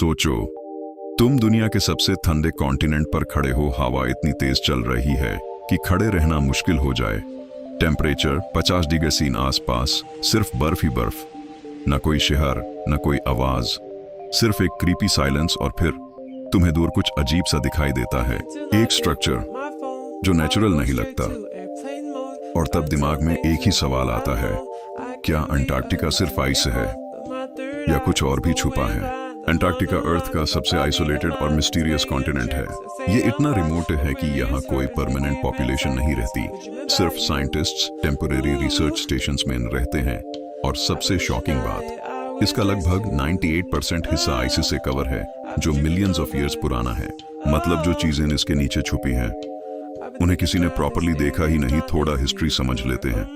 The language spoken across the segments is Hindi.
सोचो, तुम दुनिया के सबसे ठंडे कॉन्टिनेंट पर खड़े हो, हवा इतनी तेज चल रही है कि खड़े रहना मुश्किल हो जाए। टेम्परेचर 50 डिग्री सीन आसपास, सिर्फ बर्फ ही बर्फ, न कोई शहर न कोई आवाज, सिर्फ एक क्रीपी साइलेंस। और फिर तुम्हें दूर कुछ अजीब सा दिखाई देता है, एक स्ट्रक्चर जो नेचुरल नहीं लगता। और तब दिमाग में एक ही सवाल आता है, क्या अंटार्कटिका सिर्फ आइस है या कुछ और भी छुपा है? अंटार्कटिका अर्थ का सबसे आइसोलेटेड और मिस्टीरियस कॉन्टिनेंट है। ये इतना रिमोट है कि यहाँ कोई परमानेंट पॉपुलेशन नहीं रहती, सिर्फ साइंटिस्ट्स टेम्परेरी रिसर्च स्टेशंस में रहते हैं। और सबसे शॉकिंग बात, इसका लगभग 98% हिस्सा आइस से कवर है, जो मिलियंस ऑफ ईयर्स पुराना है। मतलब जो चीजें इसके नीचे छुपी हैं उन्हें किसी ने प्रॉपरली देखा ही नहीं, थोड़ा हिस्ट्री समझ लेते हैं।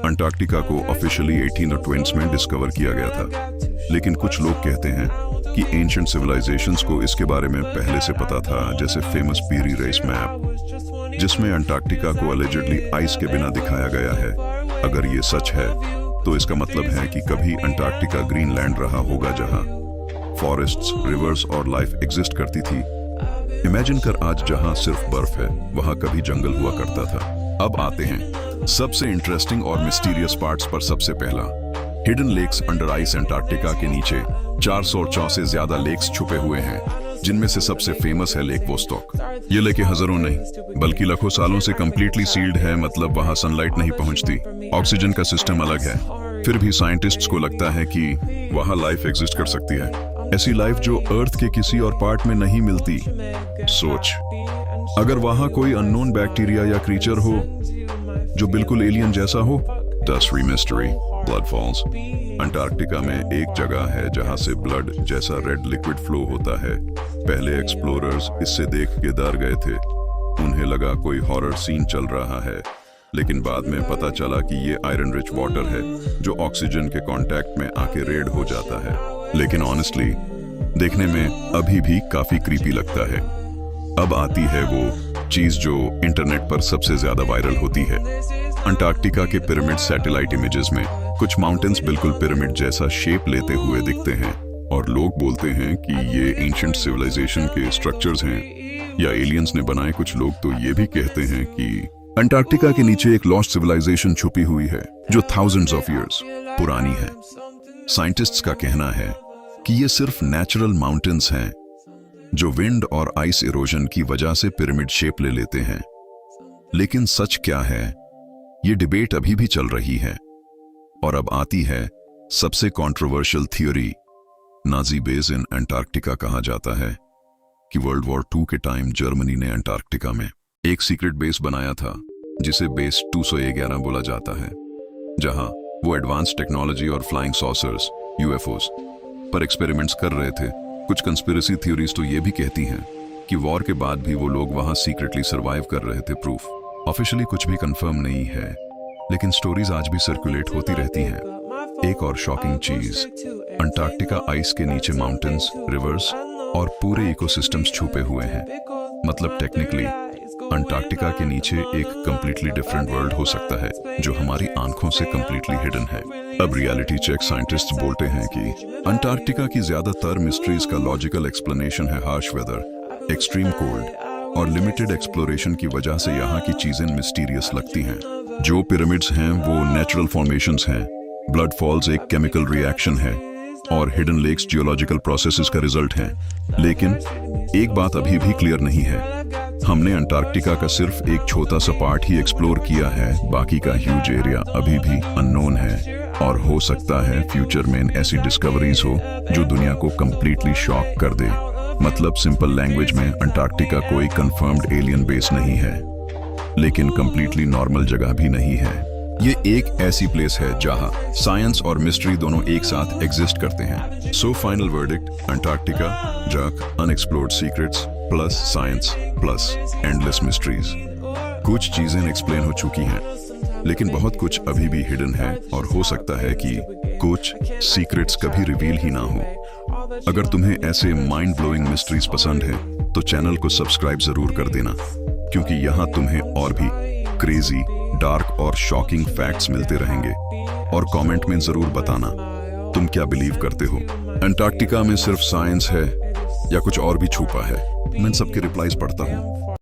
अंटार्कटिका को ऑफिशियली 1820 में डिस्कवर किया गया था, लेकिन कुछ लोग कहते हैं कि एंशिएंट सिविलाइजेशंस को इसके बारे में पहले से पता था, जैसे फेमस पीरी रेस मैप जिसमें अंटार्कटिका को अलेजेडली आइस के बिना दिखाया गया है। अगर ये सच है तो इसका मतलब है कि कभी अंटार्कटिका ग्रीनलैंड रहा होगा, जहां फॉरेस्ट्स, रिवर्स और लाइफ एग्जिस्ट करती थी। इमेजिन कर, आज जहां सिर्फ बर्फ है वहां कभी जंगल हुआ करता था। अब आते हैं सबसे इंटरेस्टिंग और मिस्टीरियस पार्ट्स पर। सबसे पहला, hidden lakes under ice. Antarctica के नीचे 404 से ज्यादा लेक्स छुपे हुए हैं, जिनमें से सबसे फेमस है लेक वोस्टॉक। ये लेक हजारों नहीं बल्कि लाखों सालों से कंप्लीटली सील्ड है, मतलब वहां सनलाइट नहीं पहुंचती, ऑक्सीजन का सिस्टम अलग है। फिर भी साइंटिस्ट्स को लगता है कि वहां लाइफ एग्जिस्ट कर सकती है, ऐसी लाइफ जो अर्थ के किसी और पार्ट में नहीं मिलती। सोच, अगर वहां कोई अननोन बैक्टीरिया या क्रीचर हो जो बिल्कुल एलियन जैसा हो। Dusty mystery, blood falls. Antarctica में एक जगह है जहां से ब्लड जैसा रेड लिक्विड फ्लो होता है। पहले एक्सप्लोरर्स इससे देख के डर गए थे, उन्हें लगा कोई हॉरर सीन चल रहा है, लेकिन बाद में पता चला कि ये आयरन रिच वाटर है जो ऑक्सीजन के कांटेक्ट में आके रेड हो जाता है। लेकिन ऑनेस्टली देखने में अभी भी काफी क्रीपी लगता है। अब आती है वो चीज जो इंटरनेट पर सबसे ज्यादा वायरल होती है। अंटार्कटिका के पिरामिड सैटेलाइट इमेजेस में कुछ माउंटेन्स बिल्कुल पिरामिड जैसा शेप लेते हुए दिखते हैं, और लोग बोलते हैं कि ये एंशिएंट सिविलाइजेशन के स्ट्रक्चर्स हैं या एलियंस ने बनाए। कुछ लोग तो ये भी कहते हैं कि अंटार्कटिका के नीचे एक लॉस्ट सिविलाइजेशन छुपी हुई है जो थाउजेंड्स ऑफ ईयर्स पुरानी है। साइंटिस्ट्स का कहना है कि ये सिर्फ नेचुरल माउंटेन्स हैं जो विंड और आइस इरोजन की वजह से पिरामिड शेप ले लेते हैं। लेकिन सच क्या है, ये डिबेट अभी भी चल रही है। और अब आती है सबसे controversial theory, Nazi base in Antarctica. कहा जाता है कि वर्ल्ड वॉर 2 के टाइम जर्मनी ने अंटार्कटिका में एक सीक्रेट बेस बनाया था, जिसे बेस 211 बोला जाता है, जहां वो एडवांस टेक्नोलॉजी और फ्लाइंग सॉसर्स यूएफओस पर एक्सपेरिमेंट्स कर रहे थे। कुछ कंस्पिरेसी थ्योरीज तो ये भी कहती हैं कि वॉर के बाद भी वो लोग वहां सीक्रेटली सरवाइव कर रहे थे। प्रूफ ऑफिशियली कुछ भी कंफर्म नहीं है, लेकिन स्टोरीज आज भी सर्कुलेट होती रहती हैं। एक और शॉकिंग चीज, अंटार्कटिका आइस के नीचे माउंटेन्स, रिवर्स और पूरे इकोसिस्टम्स छुपे हुए हैं। मतलब टेक्निकली अंटार्कटिका के नीचे एक कंप्लीटली डिफरेंट वर्ल्ड हो सकता है जो हमारी आंखों से कंप्लीटली हिडन है। अब रियलिटी चेक साइंटिस्ट्स बोलते हैं कि अंटार्कटिका की ज्यादातर मिस्ट्रीज का लॉजिकल एक्सप्लेनेशन है हार्श वेदर, एक्सट्रीम कोल्ड और लिमिटेड एक्सप्लोरेशन की वजह से यहाँ की चीजें मिस्टीरियस लगती हैं। जो पिरामिड्स हैं वो नेचुरल फॉर्मेशंस हैं, ब्लड फॉल्स एक केमिकल रिएक्शन है, और हिडन लेक्स जियोलॉजिकल प्रोसेसेस का रिजल्ट हैं। लेकिन एक बात अभी भी क्लियर नहीं है, हमने अंटार्कटिका का सिर्फ एक छोटा सा पार्ट ही एक्सप्लोर किया है, बाकी का ह्यूज एरिया अभी भी अननोन है। और हो सकता है फ्यूचर में ऐसी डिस्कवरीज हो जो दुनिया को कंप्लीटली शॉक कर दे। मतलब सिंपल लैंग्वेज में, अंटार्कटिका कोई कंफर्म्ड एलियन बेस नहीं है, लेकिन कंप्लीटली नॉर्मल जगह भी नहीं है। ये एक ऐसी प्लेस है जहां साइंस और मिस्ट्री दोनों एक साथ एग्जिस्ट करते हैं। सो फाइनल वर्डिक्ट, अंटार्कटिका जक unexplored secrets plus science plus endless mysteries. कुछ चीजें एक्सप्लेन हो चुकी हैं, लेकिन बहुत कुछ अभी भी हिडन है, और हो सकता है कि कुछ सीक्रेट्स कभी रिवील ही ना हो। अगर तुम्हें ऐसे माइंड ब्लोइंग मिस्ट्रीज पसंद है तो चैनल को सब्सक्राइब जरूर कर देना, क्योंकि यहाँ तुम्हें और भी क्रेजी, डार्क और शॉकिंग फैक्ट्स मिलते रहेंगे। और कमेंट में जरूर बताना तुम क्या बिलीव करते हो। अंटार्कटिका में सिर्फ साइंस है या कुछ और भी छुपा है? मैं सबके रिप्लाईज पढ़ता हूँ।